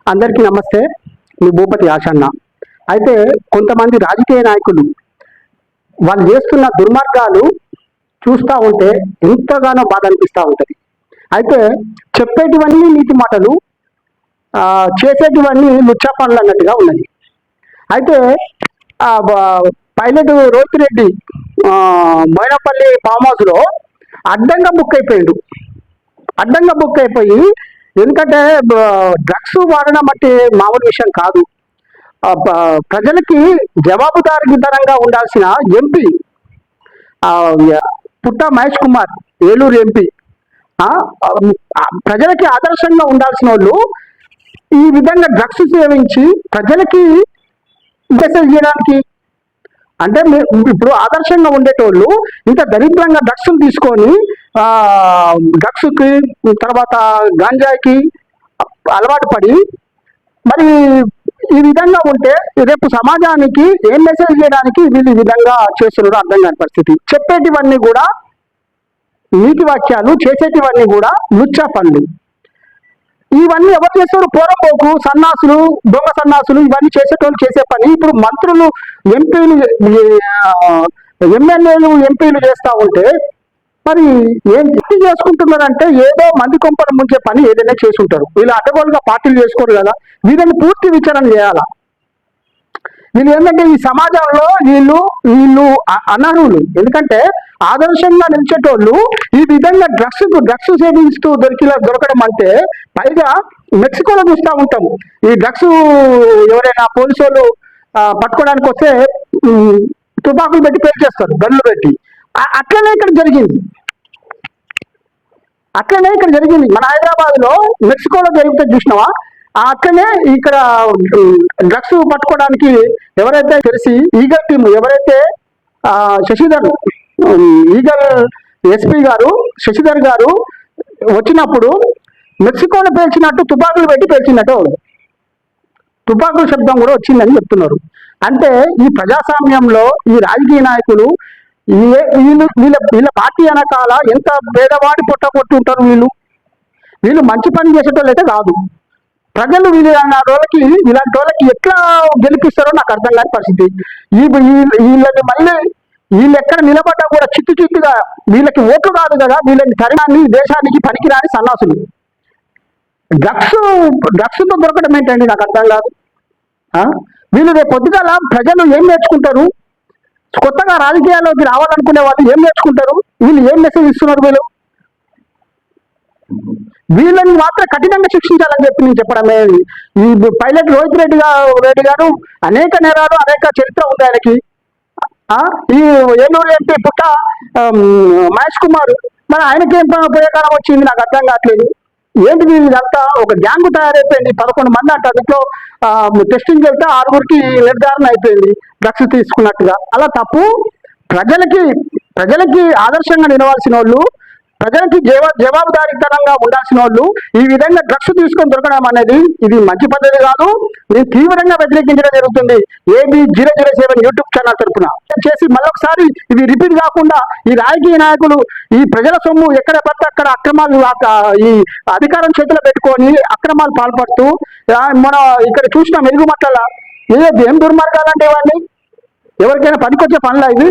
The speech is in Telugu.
అందరికీ నమస్తే. మీ భూపతి ఆశన్న. అయితే కొంతమంది రాజకీయ నాయకులు వాళ్ళు చేస్తున్న దుర్మార్గాలు చూస్తూ ఉంటే ఎంతగానో బాధ అనిపిస్తూ ఉంటుంది. అయితే చెప్పేటివన్నీ నీతి మాటలు, చేసేటివన్నీ లుచ్చా పనులు అన్నట్టుగా ఉన్నది. అయితే పైలట్ రోహిత్ రెడ్డి మైనపల్లి ఫామ్ హౌస్లో అడ్డంగా బుక్ అయిపోయి, ఎందుకంటే డ్రగ్స్ వాడడం అంటే మామూలు విషయం కాదు. ప్రజలకి జవాబుదారీతనంగా ఉండాల్సిన ఎంపీ పుట్ట మహేష్ కుమార్, ఏలూరు ఎంపీ, ప్రజలకి ఆదర్శంగా ఉండాల్సిన వాళ్ళు ఈ విధంగా డ్రగ్స్ సేవించి ప్రజలకి మెసేజ్ చేయడానికి, అంటే ఇప్పుడు ఆదర్శంగా ఉండేటోళ్ళు ఇంత దరిద్రంగా డ్రగ్స్ తీసుకొని డ్రగ్స్కి తర్వాత గాంజాకి అలవాటు పడి మరి ఈ విధంగా ఉంటే రేపు సమాజానికి ఏం మెసేజ్ చేయడానికి వీళ్ళు ఈ విధంగా చేస్తున్నారు అర్థం కాని పరిస్థితి. చెప్పేటివన్నీ కూడా నీతి వాక్యాలు, చేసేటివన్నీ కూడా లుచ్చా పనులు. ఇవన్నీ ఎవరు చేస్తారు? పోరపోకు సన్నాసులు, దొంగ సన్నాసులు ఇవన్నీ చేసేటోళ్ళు చేసే పని. ఇప్పుడు మంత్రులు, ఎంపీలు, ఎమ్మెల్యేలు, ఎంపీలు చేస్తూ ఉంటే మరి ఏం చేసుకుంటున్నారంటే ఏదో మంది కొంపలు ముంచే పని ఏదైనా చేసుకుంటారు. వీళ్ళు అడ్డగోలుగా పార్టీలు చేసుకోరు కదా, వీళ్ళని పూర్తి విచారణ చేయాల. వీళ్ళు ఏంటంటే ఈ సమాజంలో వీళ్ళు అనర్హులు. ఎందుకంటే ఆదర్శంగా నిలిచేటోళ్ళు ఈ విధంగా డ్రగ్స్ సేవిస్తూ దొరకడం అంటే, పైగా మెక్సికోలో చూస్తూ ఉంటాము. ఈ డ్రగ్స్ ఎవరైనా పోలీసు వాళ్ళు పట్టుకోవడానికి వస్తే తుపాకులు పెట్టి పేల్చేస్తారు, గన్లు పెట్టి. అట్లనే ఇక్కడ జరిగింది. మన హైదరాబాద్లో మెక్సికోలో జరిగితే చూసినావా? అట్లనే ఇక్కడ డ్రగ్స్ పట్టుకోవడానికి ఎవరైతే తెలిసి ఈగల్ టీం, ఎవరైతే శశిధర్, ఈగల్ ఎస్పీ గారు శశిధర్ గారు వచ్చినప్పుడు మెక్సికోలో పేల్చినట్టు తుపాకులు పెట్టి పేల్చినట్టు తుపాకుల శబ్దం కూడా వచ్చిందని చెప్తున్నారు. అంటే ఈ ప్రజాస్వామ్యంలో ఈ రాజకీయ నాయకులు వీళ్ళ పార్టీ వెనకాల ఎంత పేదవాడి పొట్టగొట్టి ఉంటారు. వీళ్ళు మంచి పని చేసేటోళ్ళు అయితే కాదు. ప్రజలు ఇలాంటి వాళ్ళకి ఎట్లా గెలిపిస్తారో నాకు అర్థం కాని పరిస్థితి. వీళ్ళని మళ్ళీ వీళ్ళు ఎక్కడ నిలబడ్డా కూడా చిత్తుగా వీళ్ళకి ఓట్లు కాదు కదా, వీళ్ళని తరిమాన్ని దేశానికి పనికిరాని సన్నాసులు. డ్రగ్స్తో దొరకడం ఏంటండి నాకు అర్థం కాదు. వీళ్ళు రేపు పొద్దుగాల ప్రజలు ఏం నేర్చుకుంటారు? కొత్తగా రాజకీయాల్లోకి రావాలనుకునే వాళ్ళు ఏం నేర్చుకుంటారు? వీళ్ళు ఏం మెసేజ్ ఇస్తున్నారు? వీళ్ళని మాత్రం కఠినంగా శిక్షించాలని చెప్పి నేను చెప్పడమే. ఈ పైలట్ రోహిత్ రెడ్డి గారు అనేక నేరాలు, అనేక చరిత్ర ఉంది ఆయనకి. ఈ ఏలూరు ఎంపీ పుట్ట మహేష్ కుమార్, మరి ఆయనకేం ఉపయోగకరం వచ్చింది నాకు అర్థం కావట్లేదు. ఏంటిది ఇదంతా? ఒక గ్యాంగ్ తయారైపోయింది, 11 మంది అంట. అందులో టెస్టింగ్ వెళ్తే 6గురికి నిర్ధారణ అయిపోయింది డ్రగ్స్ తీసుకున్నట్టుగా. అలా తప్పు. ప్రజలకి ఆదర్శంగా నిలవాల్సిన వాళ్ళు, ప్రజలకి జవాబుదారీతనంగా ఉండాల్సిన వాళ్ళు ఈ విధంగా డ్రగ్స్ తీసుకొని దొరకడం అనేది ఇది మంచి పద్ధతి కాదు. నేను తీవ్రంగా వ్యతిరేకించడం జరుగుతుంది AB007 యూట్యూబ్ ఛానల్ తరఫున. చేసి మళ్ళొకసారి ఇది రిపీట్ కాకుండా ఈ రాజకీయ నాయకులు ఈ ప్రజల సొమ్ము ఎక్కడ పడితే అక్కడ అక్రమాలు, ఈ అధికారం చేతిలో పెట్టుకొని అక్రమాలు పాల్పడుతూ మనం ఇక్కడ చూసిన మెరుగుమట్ల ఏం దుర్మార్గాలు అంటే ఇవన్నీ ఎవరికైనా పనికొచ్చే పనులా ఇవి?